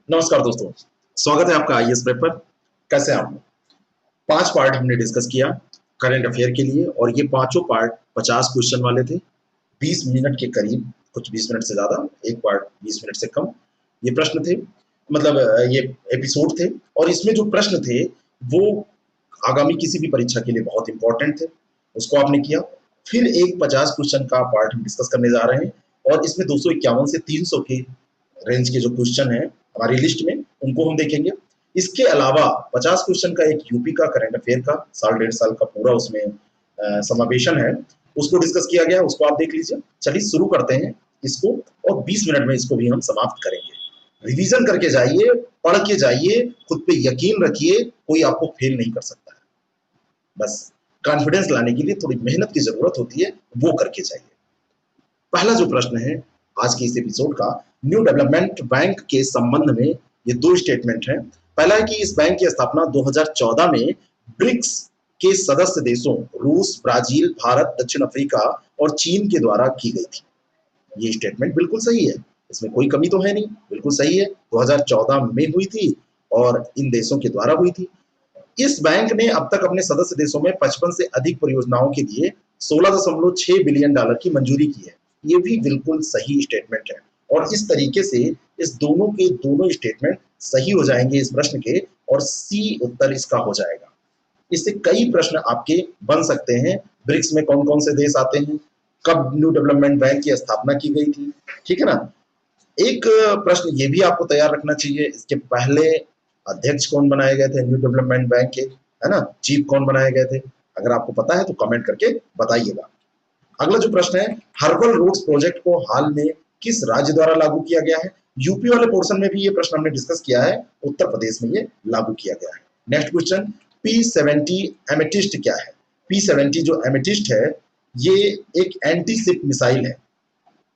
नमस्कार दोस्तों, स्वागत है आपका आईएएस प्रेप पर। कैसे हैं आप? 5 पार्ट हमने डिस्कस किया करंट अफेयर के लिए और ये पांचों पार्ट 50 क्वेश्चन वाले थे। 20 मिनट के करीब, कुछ 20 मिनट से ज़्यादा, एक पार्ट 20 मिनट से कम ये प्रश्न थे, मतलब ये एपिसोड थे। और इसमें जो प्रश्न थे वो आगामी किसी भी परीक्षा के लिए बहुत इंपॉर्टेंट थे, उसको आपने किया। फिर एक 50 क्वेश्चन का पार्ट हम डिस्कस करने जा रहे हैं और इसमें 251 से 300 के रेंज के जो क्वेश्चन है हमारी लिस्ट में उनको हम देखेंगे। इसके अलावा 50 क्वेश्चन का एक यूपी का करंट अफेयर का साल डेढ़ साल का पूरा उसमें समावेशन है, उसको डिस्कस किया गया है, उसको आप देख लीजिए। चलिए शुरू करते हैं इसको और 20 मिनट में इसको भी हम समाप्त करेंगे। रिवीजन करके जाइए, पढ़ के जाइए, खुद पे यकीन रखिए, कोई आपको फेल नहीं कर सकता है। बस कॉन्फिडेंस लाने के लिए थोड़ी मेहनत की जरूरत होती है, वो करके जाइए। पहला जो प्रश्न है आज के इस एपिसोड का, न्यू डेवलपमेंट बैंक के संबंध में ये दो स्टेटमेंट हैं। पहला है कि इस बैंक की स्थापना 2014 में ब्रिक्स के सदस्य देशों रूस, ब्राजील, भारत, दक्षिण अफ्रीका और चीन के द्वारा की गई थी। ये स्टेटमेंट बिल्कुल सही है, इसमें कोई कमी तो है नहीं, बिल्कुल सही है। 2014 में हुई थी और इन देशों के द्वारा हुई थी। इस बैंक ने अब तक अपने सदस्य देशों में 55 से अधिक परियोजनाओं के लिए 16.6 बिलियन डॉलर की मंजूरी की है। ये भी बिल्कुल सही स्टेटमेंट है और इस तरीके से इस दोनों के दोनों स्टेटमेंट सही हो जाएंगे इस प्रश्न के, और सी उत्तर इसका हो जाएगा। इससे कई प्रश्न आपके बन सकते हैं। ब्रिक्स में कौन कौन से देश आते हैं, कब न्यू डेवलपमेंट बैंक की स्थापना की गई थी, ठीक है ना। एक प्रश्न ये भी आपको तैयार रखना चाहिए, इसके पहले अध्यक्ष कौन बनाए गए थे न्यू डेवलपमेंट बैंक के, है ना, चीफ कौन बनाए गए थे। अगर आपको पता है तो कमेंट करके बताइएगा। अगला जो प्रश्न है, हर्बल रोड्स प्रोजेक्ट को हाल में किस राज्य द्वारा लागू किया गया है। यूपी वाले पोर्शन में भी ये प्रश्न हमने डिस्कस किया है, उत्तर प्रदेश में ये लागू किया गया है। नेक्स्ट क्वेश्चन, P-70 एमेटिस्ट क्या है। P-70 जो एमेटिस्ट है ये एक एंटी शिप मिसाइल है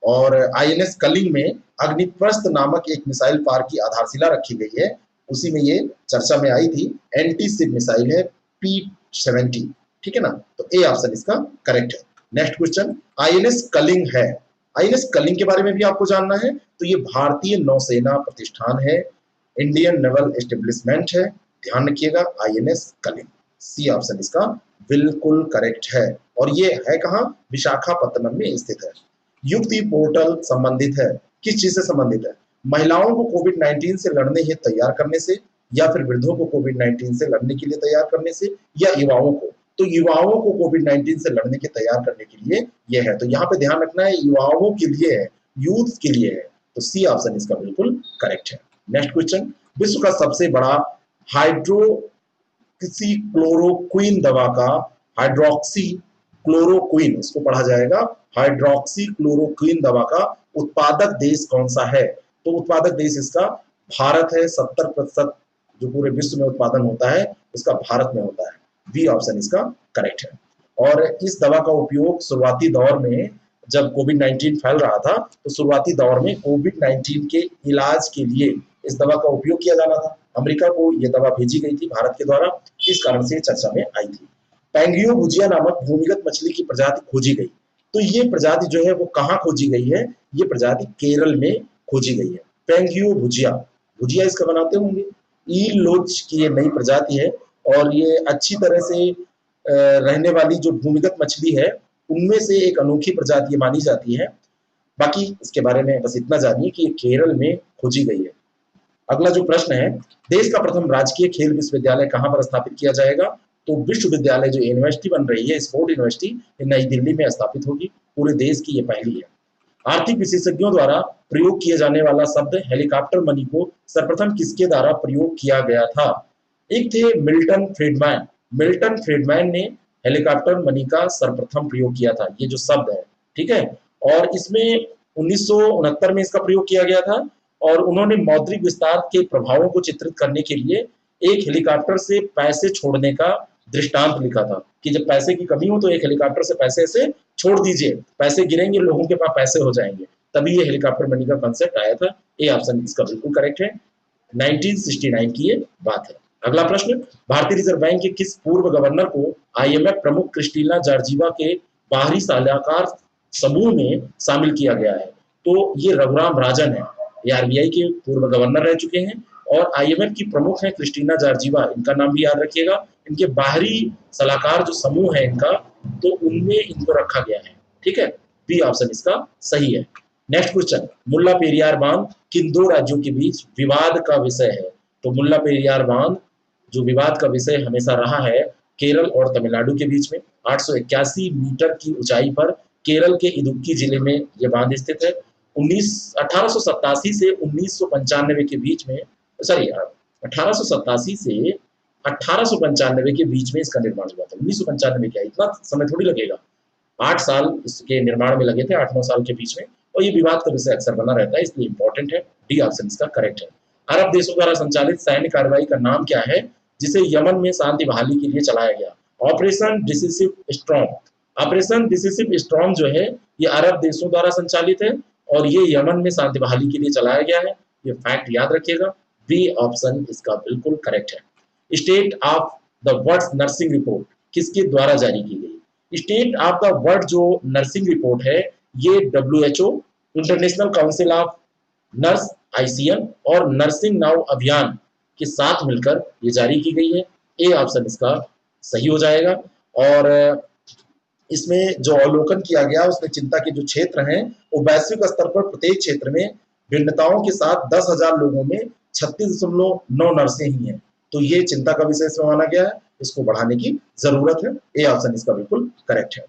और आईएनएस कलिंग में अग्निप्रस्थ नामक एक मिसाइल पार की आधारशिला रखी गई है, उसी में ये चर्चा में आई थी। एंटी शिप मिसाइल है P-70, ठीक है ना, तो ए ऑप्शन इसका करेक्ट है। नेक्स्ट क्वेश्चन, आईएनएस कलिंग है, आईएनएस कलिंग के बारे में भी आपको जानना है तो ये भारतीय नौसेना प्रतिष्ठान है, इंडियन नेवल एस्टेब्लिशमेंट है, ध्यान रखिएगा आईएनएस कलिंग। सी ऑप्शन इसका बिल्कुल करेक्ट है और ये है कहाँ, विशाखापत्तनम में स्थित है। युक्ति पोर्टल संबंधित है, किस चीज से संबंधित है, महिलाओं को कोविड 19 से लड़ने हेतु तैयार करने से, या फिर वृद्धों को कोविड 19 से लड़ने के लिए तैयार करने से, या युवाओं को। तो युवाओं को कोविड 19 से लड़ने के तैयार करने के लिए ये है, तो यहाँ पे ध्यान रखना है युवाओं के लिए है, यूथ के लिए है, तो सी ऑप्शन इसका बिल्कुल करेक्ट है। नेक्स्ट क्वेश्चन, विश्व का सबसे बड़ा हाइड्रोक्सी क्लोरोक्विन दवा का, हाइड्रोक्सी क्लोरोक्विन इसको पढ़ा जाएगा, हाइड्रोक्सी क्लोरोक्विन दवा का उत्पादक देश कौन सा है। तो उत्पादक देश इसका भारत है, 70% जो पूरे विश्व में उत्पादन होता है उसका भारत में होता है। बी ऑप्शन इसका करेक्ट है। और इस दवा का उपयोग शुरुआती दौर में, जब कोविड 19 फैल रहा था तो शुरुआती दौर में कोविड 19 के इलाज के लिए इस दवा का उपयोग किया जाना था। अमेरिका को यह दवा भेजी गई थी भारत के द्वारा, इस कारण से चर्चा में आई थी। पैंगियो भुजिया नामक भूमिगत मछली की प्रजाति खोजी गई, तो ये प्रजाति जो है वो कहाँ खोजी गई है, ये प्रजाति केरल में खोजी गई है। पैंगियो भुजिया, भुजिया इसका बनाते होंगे, ईल लोच की ये नई प्रजाति है और ये अच्छी तरह से रहने वाली जो भूमिगत मछली है उनमें से एक अनोखी प्रजाति मानी जाती है। बाकी इसके बारे में बस इतना जानिए कि ये केरल में खोजी गई है। अगला जो प्रश्न है, देश का प्रथम राजकीय खेल विश्वविद्यालय कहाँ पर स्थापित किया जाएगा। तो विश्वविद्यालय जो यूनिवर्सिटी बन रही है, स्पोर्ट यूनिवर्सिटी, नई दिल्ली में स्थापित होगी, पूरे देश की ये पहली है। आर्थिक विशेषज्ञों द्वारा प्रयोग किए जाने वाला शब्द हेलीकॉप्टर मनी को सर्वप्रथम किसके द्वारा प्रयोग किया गया था। एक थे मिल्टन फ्रीडमैन, मिल्टन फ्रीडमैन ने हेलीकॉप्टर मनी का सर्वप्रथम प्रयोग किया था, ये जो शब्द है, ठीक है। और इसमें 1969 में इसका प्रयोग किया गया था और उन्होंने मौद्रिक विस्तार के प्रभावों को चित्रित करने के लिए एक हेलीकॉप्टर से पैसे छोड़ने का दृष्टांत लिखा था कि जब पैसे की कमी हो तो एक हेलीकॉप्टर से पैसे ऐसे छोड़ दीजिए, पैसे गिरेंगे, लोगों के पास पैसे हो जाएंगे, तभी ये हेलीकॉप्टर मनी का कॉन्सेप्ट आया था। ए ऑप्शन इसका बिल्कुल करेक्ट है, 1969 की ये बात है। अगला प्रश्न, भारतीय रिजर्व बैंक के किस पूर्व गवर्नर को आईएमएफ प्रमुख क्रिस्टीना जॉर्जिवा के बाहरी सलाहकार समूह में शामिल किया गया है। तो ये रघुराम राजन है, ये आरबीआई के पूर्व गवर्नर रह चुके हैं और आईएमएफ की प्रमुख हैं क्रिस्टीना जॉर्जिवा, इनका नाम भी याद रखिएगा। इनके बाहरी सलाहकार जो समूह है इनका, तो उनमें इनको रखा गया है। ठीक है, बी ऑप्शन इसका सही है। नेक्स्ट क्वेश्चन, मुल्ला पेरियार बांध किन दो राज्यों के बीच विवाद का विषय है? तो मुल्ला पेरियार बांध जो विवाद का विषय हमेशा रहा है केरल और तमिलनाडु के बीच में। 881 मीटर की ऊंचाई पर केरल के इदुक्की जिले में यह बांध स्थित है। 1887 से 1995 के बीच में, सॉरी 1887 से 1895 के बीच में इसका निर्माण हुआ था। 1995 क्या, इतना समय थोड़ी लगेगा, 8 साल इसके निर्माण में लगे थे, 8-9 साल के बीच में। और ये विवाद का विषय अक्सर बना रहता है, इसलिए इंपॉर्टेंट है। डी ऑप्शन इसका करेक्ट है। अरब देशों द्वारा संचालित सैन्य कार्रवाई का नाम क्या है जिसे यमन में शांति बहाली के लिए चलाया गया? Operation decisive storm. Operation decisive storm जो है ये अरब देशों द्वारा संचालित है और ये यमन में शांति बहाली के लिए चलाया गया है। ये फैक्ट याद रखिएगा। बी ऑप्शन इसका बिल्कुल करेक्ट है। State of the world nursing report किसके द्वारा जारी की गई? स्टेट ऑफ द वर्ल्ड जो नर्सिंग रिपोर्ट है ये WHO, international council of nurse ICN और नर्सिंग नाउ अभियान के साथ मिलकर ये जारी की गई है। ए ऑप्शन इसका सही हो जाएगा। और इसमें जो अवलोकन किया गया उसमें चिंता के जो क्षेत्र हैं वो वैश्विक स्तर पर प्रत्येक क्षेत्र में भिन्नताओं के साथ 10,000 लोगों में 36.9 नर्सें ही हैं। तो ये चिंता का विषय इसमें माना गया है, इसको बढ़ाने की जरूरत है। ए ऑप्शन इसका बिल्कुल करेक्ट है।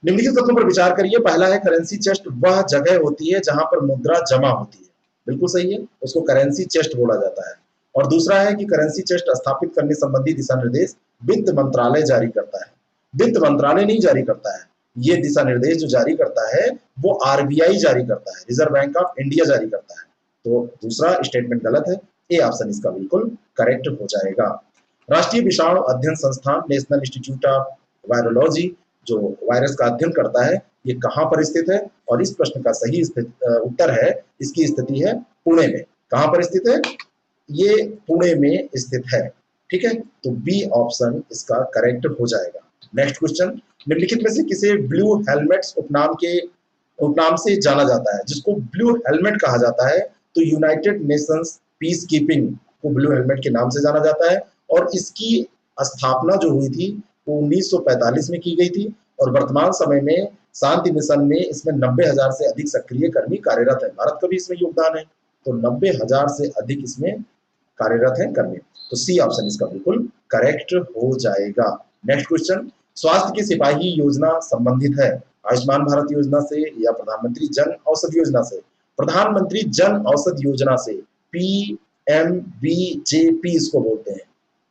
निम्नलिखित तथ्यों पर विचार करिए। पहला है करेंसी चेस्ट वह जगह होती है जहां पर मुद्रा जमा होती है। बिल्कुल सही है, उसको करेंसी चेस्ट बोला जाता है। और दूसरा है कि करेंसी चेस्ट स्थापित करने संबंधी दिशा निर्देश वित्त मंत्रालय जारी करता है। वित्त मंत्रालय नहीं जारी करता है, ये दिशा निर्देश जो जारी करता है वो आरबीआई जारी करता है, रिजर्व बैंक ऑफ इंडिया जारी करता है। तो दूसरा स्टेटमेंट गलत है। ए ऑप्शन इसका बिल्कुल करेक्ट हो जाएगा। राष्ट्रीय विषाणु अध्ययन संस्थान नेशनल इंस्टीट्यूट ऑफ वायरोलॉजी जो वायरस का अध्ययन करता है ये कहाँ पर स्थित है? और इस प्रश्न का सही उत्तर है, इसकी स्थिति है पुणे में। कहाँ पर स्थित है? ये पुणे में स्थित है। ठीक है, तो बी ऑप्शन इसका करेक्ट हो जाएगा। नेक्स्ट क्वेश्चन, निम्नलिखित में से किसे ब्लू हेलमेट्स उपनाम से जाना जाता है? जिसको ब्लू हेलमेट कहा जाता है तो यूनाइटेड नेशंस पीस कीपिंग को ब्लू हेलमेट के नाम से जाना जाता है। और इसकी स्थापना जो हुई थी वो 1945 में की गई थी और वर्तमान समय में शांति मिशन में इसमें 90,000 से अधिक सक्रिय कर्मी कार्यरत है। भारत का भी इसमें योगदान है, तो 90,000 से अधिक इसमें कार्यरत है कर्मी। तो सी ऑप्शन इसका बिल्कुल करेक्ट हो जाएगा। नेक्स्ट क्वेश्चन, स्वास्थ्य की सिपाही योजना संबंधित है आयुष्मान भारत योजना से या प्रधानमंत्री जन औषधि योजना से? प्रधानमंत्री जन औषधि योजना से, PMBJP इसको बोलते हैं,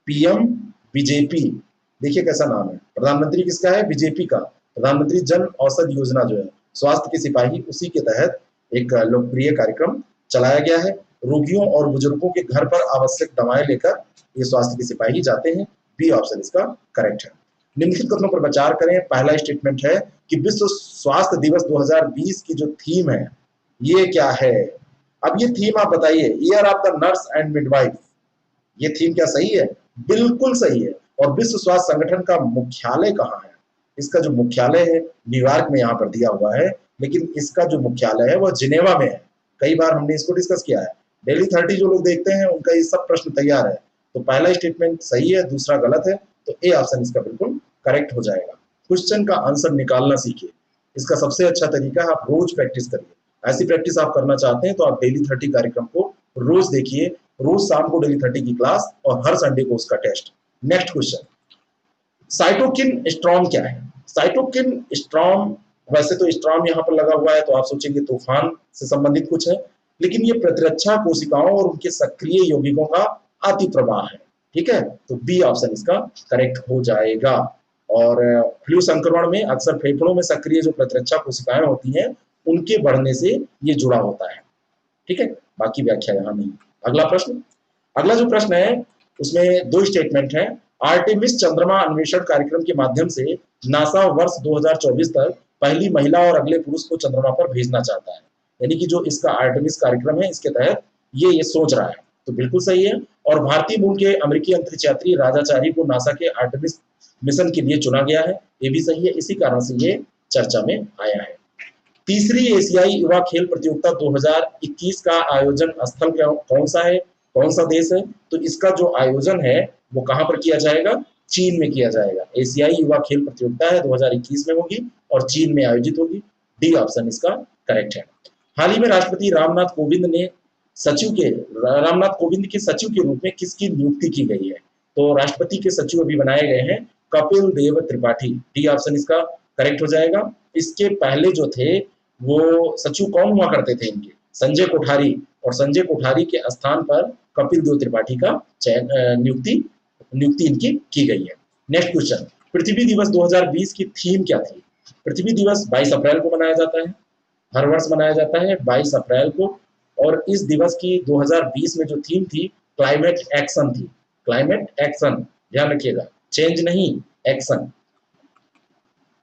PMBJP। देखिए कैसा नाम है, प्रधानमंत्री किसका है? बीजेपी का। प्रधानमंत्री जन औषधि योजना जो है स्वास्थ्य के सिपाही, उसी के तहत एक लोकप्रिय कार्यक्रम चलाया गया है। रोगियों और बुजुर्गों के घर पर आवश्यक दवाएं लेकर ये स्वास्थ्य के सिपाही जाते हैं। बी ऑप्शन इसका करेक्ट है। निम्नलिखित कथनों पर विचार करें। पहला स्टेटमेंट है कि विश्व स्वास्थ्य दिवस 2020 की जो थीम है ये क्या है? अब ये थीम आप बताइए, year of the nurse and midwife. ये थीम क्या सही है? बिल्कुल सही है। और विश्व स्वास्थ्य संगठन का मुख्यालय कहाँ है? इसका जो मुख्यालय है न्यूयॉर्क में यहाँ पर दिया हुआ है, लेकिन इसका जो मुख्यालय है वह जिनेवा में है। कई बार हमने इसको डिस्कस किया है। डेली 30 जो लोग देखते हैं उनका ये सब प्रश्न तैयार है। तो पहला स्टेटमेंट सही है, दूसरा गलत है, तो ए ऑप्शन इसका बिल्कुल करेक्ट हो जाएगा। क्वेश्चन का आंसर निकालना सीखिए। इसका सबसे अच्छा तरीका है आप रोज प्रैक्टिस करिए। ऐसी प्रैक्टिस आप करना चाहते हैं तो आप डेली 30 कार्यक्रम को रोज देखिए, रोज शाम को डेली 30 की क्लास और हर संडे को उसका test. Next question, cytokine storm क्या है? साइटोकिन स्ट्रॉम, वैसे तो स्ट्रॉम यहाँ पर लगा हुआ है तो आप सोचेंगे तूफान से संबंधित कुछ है, लेकिन ये प्रतिरक्षा कोशिकाओं और उनके सक्रिय यौगिकों का अति प्रवाह है। ठीक है, तो बी ऑप्शन इसका करेक्ट हो जाएगा। और फ्लू संक्रमण में अक्सर फेफड़ों में सक्रिय जो प्रतिरक्षा कोशिकाएं होती हैं उनके बढ़ने से ये जुड़ा होता है। ठीक है, बाकी व्याख्या यहाँ नहीं। अगला प्रश्न, अगला जो प्रश्न है उसमें 2 स्टेटमेंट है। आर्टेमिस चंद्रमा अन्वेषण कार्यक्रम के माध्यम से नासा वर्ष 2024 तक पहली महिला और अगले पुरुष को चंद्रमा पर भेजना चाहता है। यानी कि जो इसका आर्टेमिस कार्यक्रम है इसके तहत ये सोच रहा है, तो बिल्कुल सही है। और भारतीय मूल के अमेरिकी अंतरिक्ष यात्री राजाचारी को नासा के आर्टेमिस मिशन के लिए चुना गया है, ये भी सही है। इसी कारण से ये चर्चा में आया है। तीसरी एशियाई युवा खेल प्रतियोगिता 2021 का आयोजन स्थल कौन सा है, कौन सा देश है? तो इसका जो आयोजन है वो कहां पर किया जाएगा? चीन में किया जाएगा। एशियाई युवा खेल प्रतियोगिता है 2021 में होगी और चीन में आयोजित होगी। डी ऑप्शन इसका करेक्ट है। हाल ही में रामनाथ कोविंद के सचिव के रूप में किसकी नियुक्ति की गई है? तो राष्ट्रपति के सचिव अभी बनाए गए हैं कपिल देव त्रिपाठी। डी ऑप्शन इसका करेक्ट हो जाएगा। इसके पहले जो थे वो सचिव कौन हुआ करते थे इनके? संजय कोठारी, और संजय कोठारी के स्थान पर कपिल देव त्रिपाठी का नियुक्ति इनकी की गई है। नेक्स्ट क्वेश्चन, पृथ्वी दिवस 2020 की थीम क्या थी? पृथ्वी दिवस 22 अप्रैल को मनाया जाता है, हर वर्ष मनाया जाता है 22 अप्रैल को, और इस दिवस की 2020 में जो थीम थी क्लाइमेट एक्शन थी। क्लाइमेट एक्शन, ध्यान रखिएगा, चेंज नहीं, एक्शन।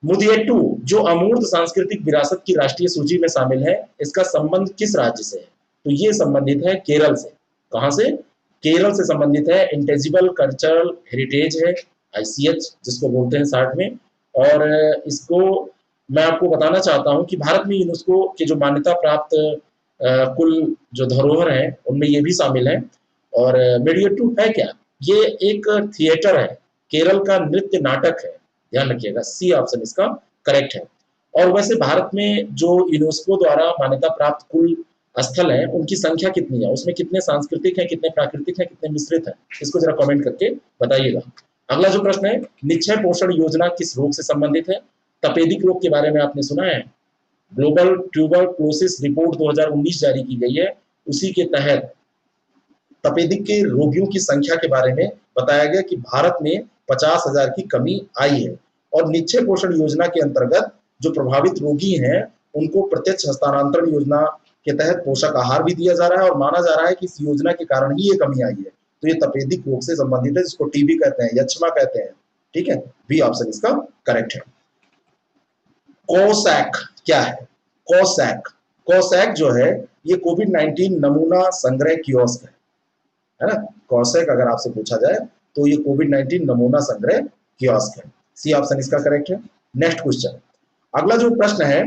मुदियट्टू जो अमूर्त सांस्कृतिक विरासत की राष्ट्रीय सूची में शामिल है, इसका संबंध किस राज्य से है? तो ये संबंधित है केरल से। कहां से? केरल से संबंधित है। इंटेजिबल कल्चरल हेरिटेज है, आईसीएच जिसको बोलते हैं शॉर्ट में। और इसको मैं आपको बताना चाहता हूं कि भारत में यूनेस्को की जो मान्यता प्राप्त कुल जो धरोहर है उनमें ये भी शामिल है। और मुदियट्टू है क्या? ये एक थिएटर है, केरल का नृत्य नाटक है, ध्यान रखिएगा। सी ऑप्शन इसका करेक्ट है। और वैसे भारत में जो यूनेस्को द्वारा मान्यता प्राप्त कुल स्थल है उनकी संख्या कितनी है, उसमें कितने सांस्कृतिक है, कितने प्राकृतिक है, कितने मिश्रित है, इसको जरा कमेंट करके बताइएगा। अगला जो प्रश्न है, निश्चय पोषण योजना किस रोग से संबंधित है? तपेदिक रोग के बारे में आपने सुना है। ग्लोबल ट्यूबरक्लोसिस रिपोर्ट 2019 जारी की गई है, उसी के तहत तपेदिक के रोगियों की संख्या के बारे में बताया गया कि भारत में 50,000 की कमी आई है। और निश्चय पोषण योजना के अंतर्गत जो प्रभावित रोगी हैं उनको प्रत्यक्ष हस्तांतरण योजना के तहत पोषक आहार भी दिया जा रहा है, और माना जा रहा है कि इस योजना के कारण ही ये कमी आई है। तो ये तपेदिक रोग से संबंधित है, जिसको टीबी कहते हैं, यक्ष्मा कहते हैं। ठीक है, बी ऑप्शन इसका करेक्ट है। कोसैक क्या है? कोसैक जो है ये कोविड-19 नमूना संग्रह कियोस्क है ना। कोसैक अगर आपसे पूछा जाए तो ये कोविड-19 नमूना संग्रह कियोस्क है। सी ऑप्शन इसका करेक्ट है। नेक्स्ट क्वेश्चन, अगला जो प्रश्न है,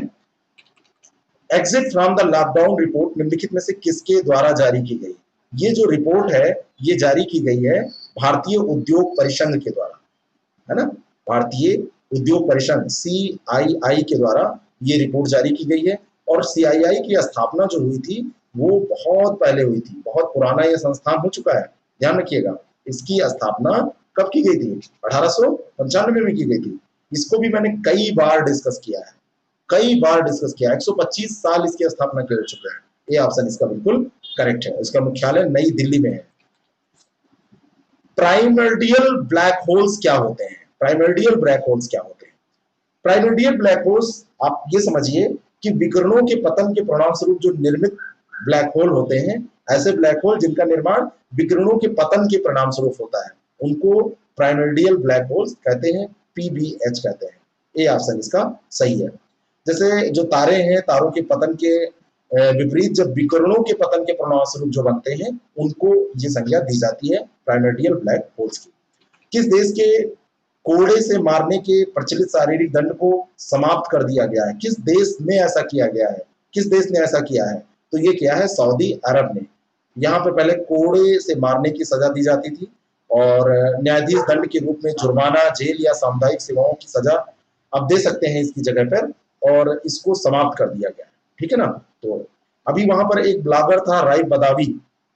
exit from the lockdown report निम्नलिखित में से किसके द्वारा जारी की गई? ये जो रिपोर्ट है ये जारी की गई है भारतीय उद्योग परिसंघ के द्वारा, है ना। भारतीय उद्योग परिसंघ CII के द्वारा ये रिपोर्ट जारी की गई है। और CII की स्थापना जो हुई थी वो बहुत पहले हुई थी, बहुत पुराना ये संस्थान हो चुका है, ध्यान रखिएगा। इसकी स्थापना कब की गई थी? 1895 में की गई थी। इसको भी मैंने कई बार डिस्कस किया है, 125 साल इसकी स्थापना के हो चुके हैं। ये ऑप्शन इसका बिल्कुल करेक्ट है। इसका मुख्यालय नई दिल्ली में है। प्राइमर्डियल ब्लैक होल्स क्या होते हैं? प्राइमर्डियल ब्लैक होल्स क्या होते हैं? प्राइमर्डियल ब्लैक होल्स आप ये समझिए कि विकिरणों के पतन के परिणाम स्वरूप जो निर्मित ब्लैक होल होते हैं, ऐसे ब्लैक होल जिनका निर्माण विकिरणों के पतन के परिणाम स्वरूप होता है, उनको प्राइमर्डियल ब्लैक होल्स कहते हैं, PBH कहते हैं। ए ऑप्शन इसका सही है। जैसे जो तारे हैं, तारों के पतन के विपरीत जब विकिरणों के पतन के परिणाम स्वरूप जो बनते हैं उनको ये संज्ञा दी जाती है प्राइमर्डियल ब्लैक होल्स की। किस देश के कोड़े से मारने के प्रचलित शारीरिक दंड को समाप्त कर दिया गया है? किस देश में ऐसा किया गया है? किस देश ने ऐसा किया है? तो ये किया है सऊदी अरब ने। यहाँ पे पहले कोड़े से मारने की सजा दी जाती थी और न्यायाधीश दंड के रूप में जुर्माना, जेल या सामुदायिक सेवाओं की सजा अब दे सकते हैं इसकी जगह पर, और इसको समाप्त कर दिया गया है। ठीक है ना। तो अभी वहां पर एक ब्लॉगर था राइफ बदावी,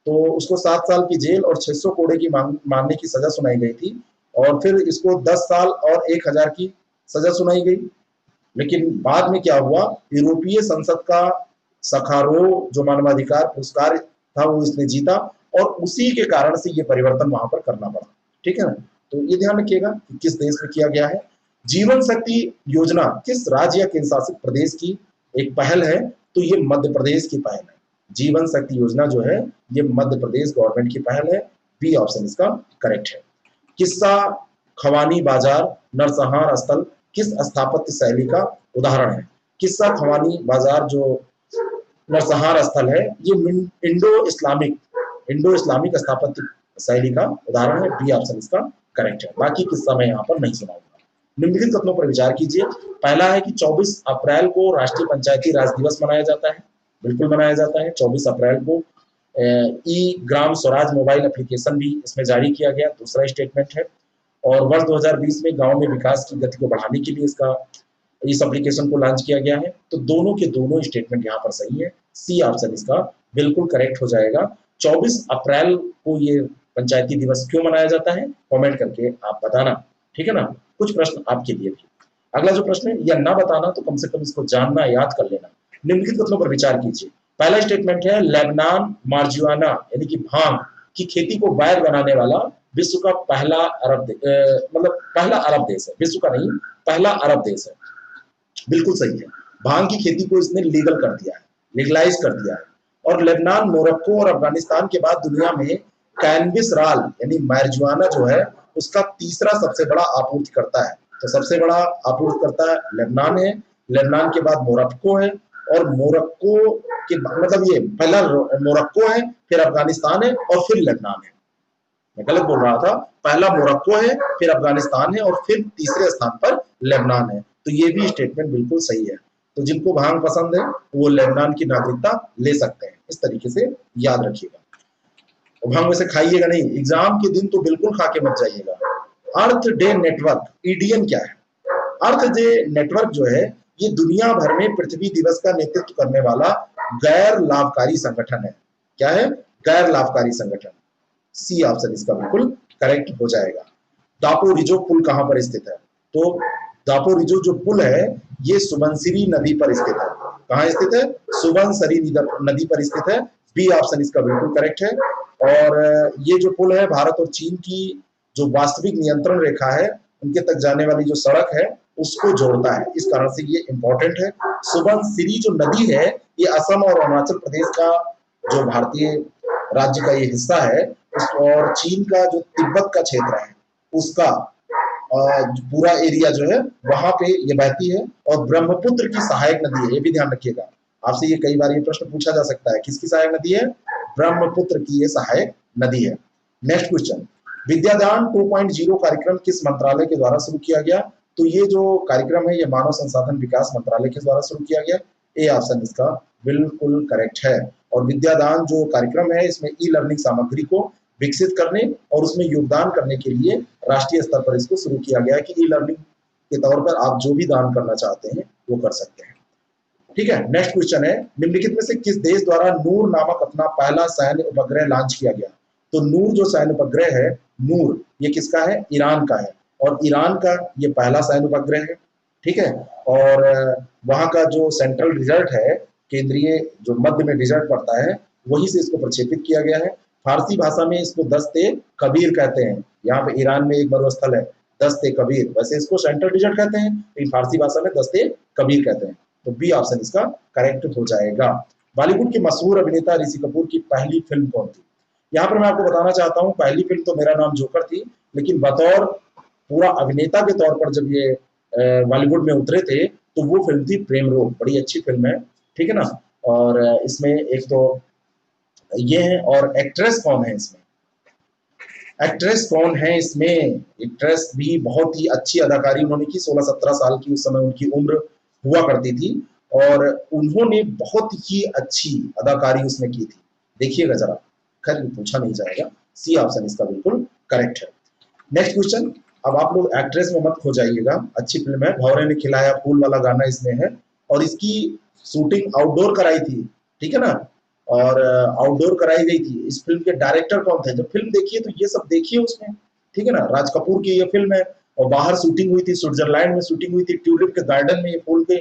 तो उसको 7 साल की जेल और 600 कोड़े की मारने की सजा सुनाई गई थी, और फिर इसको 10 साल और 1000 की सजा सुनाई गई। लेकिन बाद में क्या हुआ, यूरोपीय संसद का सखारोव जो मानवाधिकार पुरस्कार था वो इसने जीता, और उसी के कारण से ये परिवर्तन वहां पर करना पड़ा। ठीक है ना। तो ये ध्यान रखिएगा कि किस देश में किया गया है। जीवन शक्ति योजना किस राज्य या केंद्र शासित प्रदेश की एक पहल है? तो ये मध्य प्रदेश की पहल है। जीवन शक्ति योजना जो है ये मध्य प्रदेश गवर्नमेंट की पहल है। बी ऑप्शन इसका करेक्ट है। किस्सा खवानी बाजार नरसंहार स्थल किस स्थापत्य शैली का उदाहरण है? किस्सा खवानी बाजार जो नरसंहार स्थल है ये इंडो इस्लामिक स्थापत्य शैली का उदाहरण है। बी ऑप्शन इसका करेक्ट है। बाकी किस्सा मैं यहाँ पर नहीं सुनाऊंगा। निम्नलिखित कथनों पर विचार कीजिए। पहला है कि 24 अप्रैल को राष्ट्रीय पंचायती राज दिवस मनाया जाता है। बिल्कुल मनाया जाता है। 24 अप्रैल को ई ग्राम स्वराज मोबाइल एप्लीकेशन भी इसमें जारी किया गया, दूसरा स्टेटमेंट है। और वर्ष 2020 में गांव में विकास की गति को बढ़ाने के लिए इस एप्लीकेशन को लॉन्च किया गया है। तो दोनों के दोनों स्टेटमेंट यहाँ पर सही है। सी ऑप्शन इसका बिल्कुल करेक्ट हो जाएगा। 24 अप्रैल को ये पंचायती दिवस क्यों मनाया जाता है, कमेंट करके आप बताना, ठीक है ना। कुछ प्रश्न आपके लिए भी। अगला जो प्रश्न है, या ना बताना तो कम से कम इसको जानना, याद कर लेना। निम्नलिखित कथनों पर विचार कीजिए। पहला स्टेटमेंट है, लेबनान मार्जुआना यानी कि भांग की खेती को वैध बनाने वाला विश्व का पहला अरब देश है। विश्व का नहीं, पहला अरब देश है। बिल्कुल सही है। भांग की खेती को इसने लीगल कर दिया है, लीगलाइज कर दिया है। और लेबनान, मोरक्को और अफगानिस्तान के बाद दुनिया में कैनबिस राल यानी मैरिजुआना जो है उसका तीसरा सबसे बड़ा आपूर्तिकर्ता है। तो सबसे बड़ा आपूर्तिकर्ता लेबनान है, लेबनान के बाद मोरक्को है, और मोरक्को के मतलब ये पहला मोरक्को है, फिर अफगानिस्तान है और फिर लेबनान है। मैं गलत बोल रहा था, पहला मोरक्को है, फिर अफगानिस्तान है और फिर तीसरे स्थान पर लेबनान है। तो ये भी स्टेटमेंट बिल्कुल सही है। तो जिनको भांग पसंद है वो लेबनान की नागरिकता ले सकते हैं। इस तरीके से याद रखिएगा। और भांग वैसे खाइएगा नहीं, एग्जाम के दिन तो बिल्कुल खा के मत जाइएगा। अर्थ डे नेटवर्क ईडीएन क्या है? अर्थ डे नेटवर्क जो है ये दुनिया भर में पृथ्वी दिवस का नेतृत्व करने वाला गैर लाभकारी संगठन है। क्या है? गैर लाभकारी संगठन। सी ऑप्शन इसका बिल्कुल करेक्ट हो जाएगा। दापो रिजो पुल कहां पर स्थित है? तो दापो रिजो जो पुल है ये सुबनसिरी नदी पर स्थित है। कहां स्थित है? सुबनसिरी नदी पर स्थित है। बी ऑप्शन इसका बिल्कुल करेक्ट है। और ये जो पुल है भारत और चीन की जो वास्तविक नियंत्रण रेखा है उनके तक जाने वाली जो सड़क है उसको जोड़ता है, इस कारण से ये इंपॉर्टेंट है। सुबनसिरी जो नदी है ये असम और अरुणाचल प्रदेश का जो भारतीय राज्य का ये हिस्सा है और चीन का जो तिब्बत का क्षेत्र है उसका पूरा एरिया जो है वहां पे ये बहती है और ब्रह्मपुत्र की सहायक नदी है। ये भी ध्यान रखिएगा, आपसे ये कई बार ये प्रश्न पूछा जा सकता है, किसकी सहायक नदी है? ब्रह्मपुत्र की ये सहायक नदी है। नेक्स्ट क्वेश्चन, विद्यादान 2.0 कार्यक्रम किस मंत्रालय के द्वारा शुरू किया गया? तो ये जो कार्यक्रम है ये मानव संसाधन विकास मंत्रालय के द्वारा शुरू किया गया। ए ऑप्शन इसका बिल्कुल करेक्ट है। और विद्यादान जो कार्यक्रम है इसमें ई लर्निंग सामग्री को विकसित करने और उसमें योगदान करने के लिए राष्ट्रीय स्तर पर इसको शुरू किया गया है कि ई लर्निंग के तौर पर आप जो भी दान करना चाहते हैं वो कर सकते हैं। ठीक है, नेक्स्ट क्वेश्चन है, निम्नलिखित में से किस देश द्वारा नूर नामक अपना पहला सैन्य उपग्रह लॉन्च किया गया? तो नूर जो सैन्य उपग्रह है, नूर ये किसका है? ईरान का है। और ईरान का ये पहला सैन्य उपग्रह है। ठीक है, और वहां का जो सेंट्रल रिजल्ट है, केंद्रीय जो मध्य में रिजल्ट पड़ता है वहीं से इसको प्रक्षेपित किया गया है। फारसी भाषा में इसको दस्ते कबीर कहते हैं। यहाँ पे ईरान में एक मरुस्थल है दस्ते कबीर, वैसे इसको सेंट्रल रिजल्ट कहते हैं लेकिन फारसी भाषा में दस्ते कबीर कहते हैं। तो बी ऑप्शन इसका करेक्ट हो जाएगा। बॉलीवुड के मशहूर अभिनेता ऋषि कपूर की पहली फिल्म कौन थी? यहाँ पर मैं आपको बताना चाहता हूँ पहली फिल्म तो मेरा नाम जोकर थी, लेकिन बतौर पूरा अभिनेता के तौर पर जब ये बॉलीवुड में उतरे थे तो वो फिल्म थी प्रेम रोग। बड़ी अच्छी फिल्म है, ठीक है ना। और इसमें एक तो ये है, और एक्ट्रेस कौन है इसमें? एक्ट्रेस कौन है इसमें? एक्ट्रेस भी बहुत ही अच्छी अदाकारी उन्होंने की। 16-17 साल की उस समय उनकी उम्र हुआ करती थी और उन्होंने बहुत ही अच्छी अदाकारी उसमें की थी। देखिएगा जरा, खैर पूछा नहीं जाएगा। सी ऑप्शन इसका बिल्कुल करेक्ट है। नेक्स्ट क्वेश्चन, अब आप लोग एक्ट्रेस में मत खो जाइएगा, अच्छी फिल्म है। भौरे ने खिलाया फूल वाला गाना इसमें है और इसकी शूटिंग आउटडोर कराई थी, ठीक है ना, और आउटडोर कराई गई थी। इस फिल्म के डायरेक्टर कौन थे? जब फिल्म देखिए तो ये सब देखिए उसमें, ठीक है ना। राज कपूर की ये फिल्म है और बाहर शूटिंग हुई थी, स्विट्जरलैंड में शूटिंग हुई थी, ट्यूलिप के गार्डन में, ये फूल के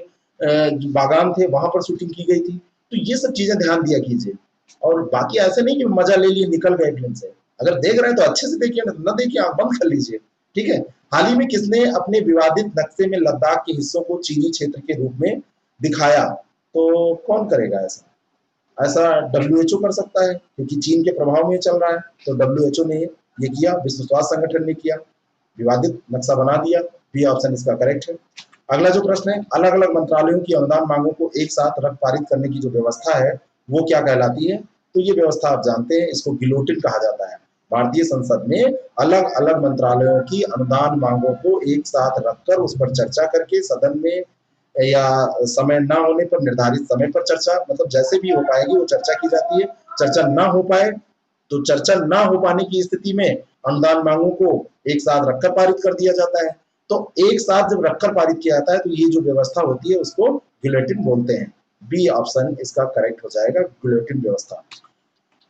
बागान थे वहां पर शूटिंग की गई थी। तो ये सब चीजें ध्यान दिया कीजिए। और बाकी ऐसे नहीं कि मजा ले लिए निकल गए फिल्म से, अगर देख रहे हैं तो अच्छे से देखिए, ना देखिए आंख बंद कर लीजिए, ठीक है। हाल ही में किसने अपने विवादित नक्शे में लद्दाख के हिस्सों को चीनी क्षेत्र के रूप में दिखाया? तो कौन करेगा ऐसा? ऐसा WHO कर सकता है क्योंकि चीन के प्रभाव में चल रहा है। तो WHO ने ये किया, विश्व स्वास्थ्य संगठन ने किया, विवादित नक्शा बना दिया। बी ऑप्शन इसका करेक्ट है। अगला जो प्रश्न है, अलग अलग मंत्रालयों की अनुदान मांगों को एक साथ रख पारित करने की जो व्यवस्था है वो क्या कहलाती है? तो ये व्यवस्था आप जानते हैं, इसको गिलोटिन कहा जाता है। भारतीय संसद में अलग अलग मंत्रालयों की अनुदान मांगों को एक साथ रखकर उस पर चर्चा करके सदन में या समय ना होने पर निर्धारित समय पर चर्चा, मतलब जैसे भी हो पाएगी वो चर्चा की जाती है। चर्चा ना हो पाए तो चर्चा ना हो पाने की स्थिति में अनुदान मांगों को एक साथ रखकर पारित कर दिया जाता है। तो एक साथ जब रखकर पारित किया जाता है तो ये जो व्यवस्था होती है उसको गिलोटिन बोलते हैं। बी ऑप्शन इसका करेक्ट हो जाएगा, गिलोटिन व्यवस्था।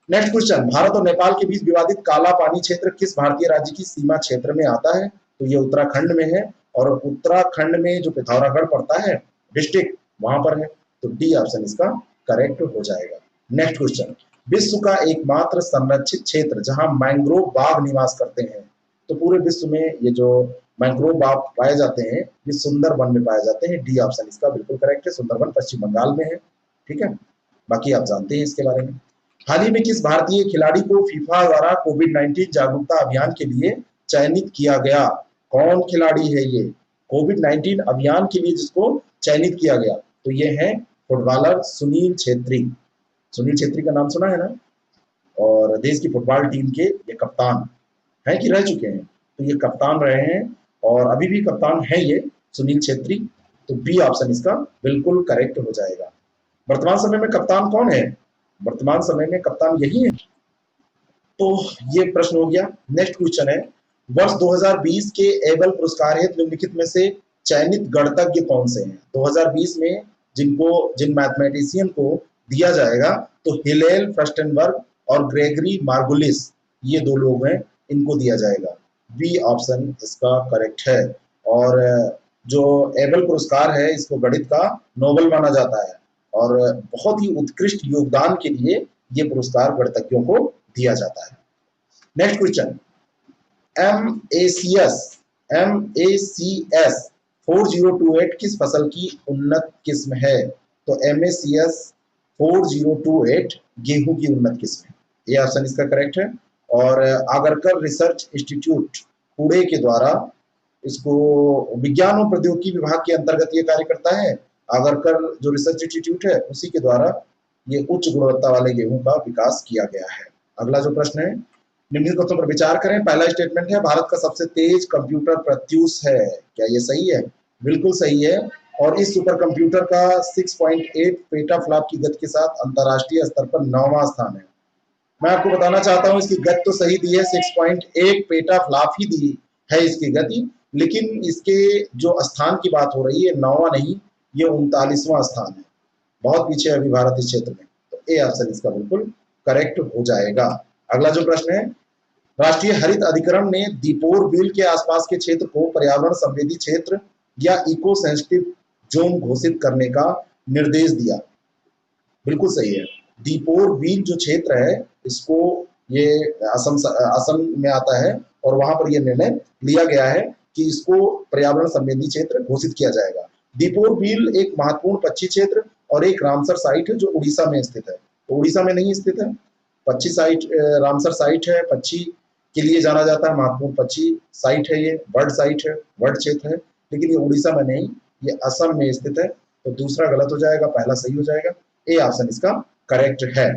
नेक्स्ट क्वेश्चन, भारत और नेपाल के बीच विवादित काला पानी क्षेत्र किस भारतीय राज्य की सीमा क्षेत्र में आता है? तो ये उत्तराखंड में है, और उत्तराखंड में जो पिथौरागढ़ पड़ता है डिस्ट्रिक्ट, वहां पर है। तो डी ऑप्शन इसका करेक्ट हो जाएगा। नेक्स्ट क्वेश्चन, विश्व का एकमात्र संरक्षित क्षेत्र जहां मैंग्रोव बाघ निवास करते हैं, तो पूरे विश्व में ये जो मैंग्रोव बाघ पाए जाते हैं ये सुंदरवन में पाए जाते हैं। डी ऑप्शन इसका बिल्कुल करेक्ट है, सुंदरवन पश्चिम बंगाल में है। ठीक है, बाकी आप जानते हैं इसके बारे में। हाल ही में किस भारतीय खिलाड़ी को फीफा द्वारा कोविड-19 जागरूकता अभियान के लिए चयनित किया गया? कौन खिलाड़ी है ये कोविड-19 अभियान के लिए जिसको चयनित किया गया? तो ये है फुटबॉलर सुनील छेत्री। सुनील छेत्री का नाम सुना है ना, और देश की फुटबॉल टीम के ये कप्तान हैं कि रह चुके हैं, तो ये कप्तान रहे हैं और अभी भी कप्तान है ये सुनील छेत्री। तो बी ऑप्शन इसका बिल्कुल करेक्ट हो जाएगा। वर्तमान समय में कप्तान कौन है? वर्तमान समय में कप्तान यही है। तो ये प्रश्न हो गया। नेक्स्ट क्वेश्चन है, वर्ष 2020 के एबल पुरस्कार हेतु निम्नलिखित में से चयनित गणितज्ञ कौन से हैं? 2020 में जिन मैथमेटिशियन को दिया जाएगा तो हिलेल फ्रस्टेनबर्ग और ग्रेगरी मार्गुलिस, ये दो लोग हैं, इनको दिया जाएगा। बी ऑप्शन इसका करेक्ट है। और जो एबल पुरस्कार है इसको गणित का नोबेल माना जाता है, और बहुत ही उत्कृष्ट योगदान के लिए ये पुरस्कार गणितज्ञों को दिया जाता है। नेक्स्ट क्वेश्चन, MACS 4028 किस फसल की उन्नत किस्म है? तो MACS 4028 गेहूं की उन्नत किस्म है। ये ऑप्शन इसका करेक्ट है। और आगरकर रिसर्च इंस्टीट्यूट पुणे के द्वारा इसको विज्ञान और प्रौद्योगिकी विभाग के अंतर्गत ये कार्य करता है। आगरकर जो रिसर्च इंस्टीट्यूट है उसी के द्वारा ये उच्च गुणवत्ता वाले गेहूं का विकास किया गया है। अगला जो प्रश्न है, निम्नलिखित कथनों पर विचार करें। पहला स्टेटमेंट है, भारत का सबसे तेज कंप्यूटर प्रत्यूष है। क्या ये सही है? बिल्कुल सही है। और इस सुपर कंप्यूटर का 6.8 पेटाफ्लॉप की गति के साथ अंतरराष्ट्रीय स्तर पर 9वां स्थान है। मैं आपको बताना चाहता हूं इसकी गति तो सही दी है, 6.1 पेटाफ्लॉप ही दी है इसकी गति, लेकिन इसके जो स्थान की बात हो रही है 9वां नहीं, ये 39वां स्थान है। बहुत पीछे है अभी भारत इस क्षेत्र में। तो ए ऑप्शन इसका बिल्कुल करेक्ट हो जाएगा। अगला जो प्रश्न है, राष्ट्रीय हरित अधिकरण ने दीपोर बिल के आसपास के क्षेत्र को पर्यावरण संवेदी क्षेत्र या इको सेंसिटिव जोन घोषित करने का निर्देश दिया। बिल्कुल सही है। दीपोर बिल जो क्षेत्र है इसको, ये असम में आता है, और वहां पर यह निर्णय लिया गया है कि इसको पर्यावरण संवेदी क्षेत्र घोषित किया जाएगा। दीपोर बिल एक महत्वपूर्ण पक्षी क्षेत्र और एक रामसर साइट है जो उड़ीसा में स्थित है। तो उड़ीसा में नहीं स्थित है, पक्षी साइट रामसर साइट है, पक्षी के लिए जाना जाता है, महत्वपूर्ण पक्षी साइट है, ये बर्ड साइट है, बर्ड क्षेत्र है, लेकिन ये उड़ीसा में नहीं, ये असम में स्थित है। तो दूसरा गलत हो जाएगा, पहला सही हो जाएगा। ए ऑप्शन इसका करेक्ट है।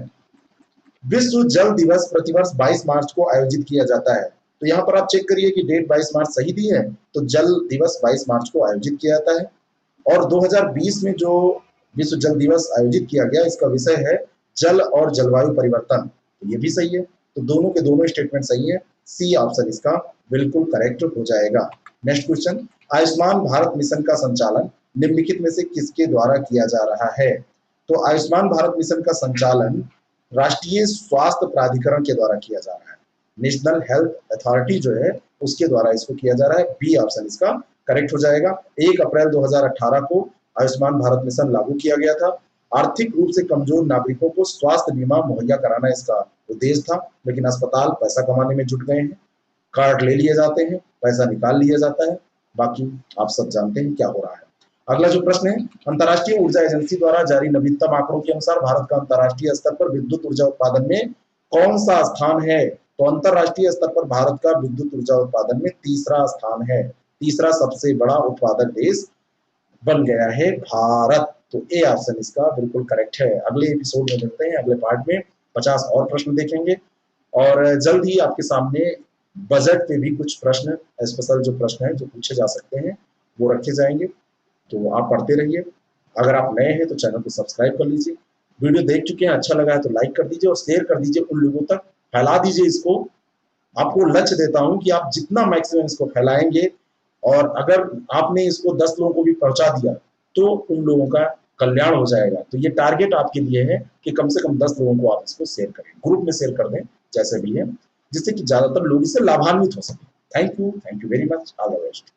विश्व जल दिवस प्रतिवर्ष 22 मार्च को आयोजित किया जाता है। तो यहाँ पर आप चेक करिए कि डेट 22 मार्च सही दी है, तो जल दिवस 22 मार्च को आयोजित किया जाता है। और 2020 में जो विश्व जल दिवस आयोजित किया गया इसका विषय है जल और जलवायु परिवर्तन। तो ये भी सही है, तो दोनों के दोनों स्टेटमेंट सही है। सी ऑप्शन इसका बिल्कुल करेक्ट हो जाएगा। Next question, Ayushman Bharat mission का संचालन निम्नलिखित में से किसके द्वारा किया जा रहा है? तो आयुष्मान भारत मिशन का संचालन राष्ट्रीय स्वास्थ्य प्राधिकरण के द्वारा किया जा रहा है। नेशनल हेल्थ अथॉरिटी जो है उसके द्वारा इसको किया जा रहा है। बी ऑप्शन इसका करेक्ट हो जाएगा। 1 अप्रैल 2018 को आयुष्मान भारत मिशन लागू किया गया था। आर्थिक रूप से कमजोर नागरिकों को स्वास्थ्य बीमा मुहैया कराना इसका उद्देश्य था, लेकिन अस्पताल पैसा कमाने में जुट गए हैं, कार्ड ले लिए जाते हैं, पैसा निकाल लिया जाता है, बाकी आप सब जानते हैं क्या हो रहा है। अगला जो प्रश्न है, अंतर्राष्ट्रीय ऊर्जा एजेंसी द्वारा जारी नवीनतम आंकड़ों के अनुसार भारत का अंतर्राष्ट्रीय स्तर पर विद्युत ऊर्जा उत्पादन में कौन सा स्थान है? तो अंतर्राष्ट्रीय स्तर पर भारत का विद्युत ऊर्जा उत्पादन में तीसरा स्थान है। तीसरा सबसे बड़ा उत्पादक देश बन गया है भारत। तो ए ऑप्शन इसका बिल्कुल करेक्ट है। अगले एपिसोड में मिलते हैं, अगले पार्ट में 50 और प्रश्न देखेंगे। और जल्द ही आपके सामने बजट पे भी कुछ प्रश्न, स्पेशल जो प्रश्न है जो पूछे जा सकते हैं वो रखे जाएंगे। तो आप पढ़ते रहिए। अगर आप नए हैं तो चैनल को सब्सक्राइब कर लीजिए। वीडियो देख चुके हैं, अच्छा लगा है तो लाइक कर दीजिए और शेयर कर दीजिए उन लोगों तक, फैला दीजिए इसको। आपको लक्ष्य देता हूं कि आप जितना मैक्सिमम इसको फैलाएंगे और अगर आपने इसको 10 लोगों को भी पहुंचा दिया तो उन लोगों का कल्याण हो जाएगा। तो ये टारगेट आपके लिए है कि कम से कम 10 लोगों को आप इसको शेयर करें, ग्रुप में शेयर कर दें, जैसे भी है, जिससे कि ज्यादातर लोग इससे लाभान्वित हो सके। Thank you very much, all the best.